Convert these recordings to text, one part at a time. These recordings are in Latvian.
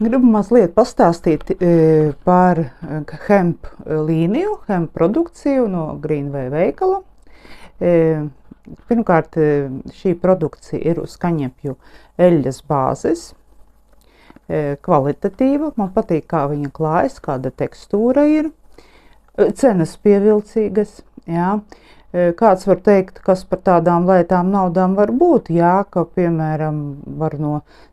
Gribu mazliet pastāstīt par hemp līniju, hemp produkciju no Greenway veikala. Pirmkārt, šī produkcija ir uz kaņepju eļļas bāzes, kvalitatīva. Man patīk, kā viņa klājas, kāda tekstūra ir, cenas pievilcīgas. Jā. Kāds var teikt, kas par tādām lētām naudām var būt, jā, ka, piemēram, var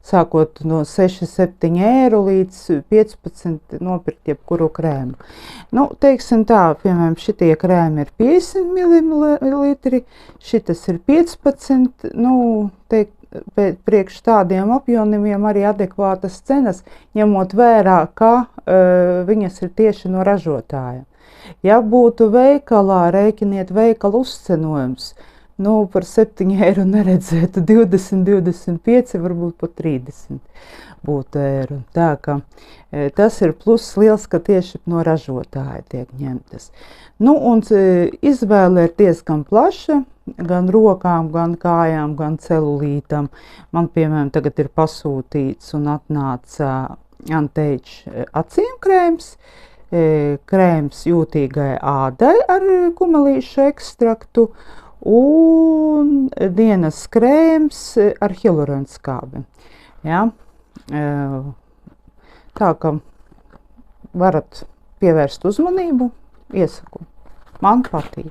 sākot no 6–7 eiro līdz 15 nopirkt jebkuru krēmu. Nu, teiksim tā, piemēram, šitie krēmi ir 50 ml, šitas ir 15, nu, priekš tādiem apjomiem arī adekvātas cenas, ņemot vērā, ka viņas ir tieši no ražotāja. Ja būtu veikalā, rēķiniet veikala uzcenojums, nu, par 7 eiro neredzētu 20, 25, varbūt pat 30 būtu eiro. Tā ka tas ir pluss liels, ka tieši no ražotāja tiek ņemtas. Nu, un izvēle ir diezgan plaša, gan rokām, gan kājām, gan celulītam. Man, piemēram, tagad ir pasūtīts un atnāca Anti-Age acīm krēms, krēms jūtīgai ādai ar kumelīšu ekstraktu un dienas krēms ar hialuronskābi. Ja? Tā ka varat pievērst uzmanību, iesaku. Man patīk.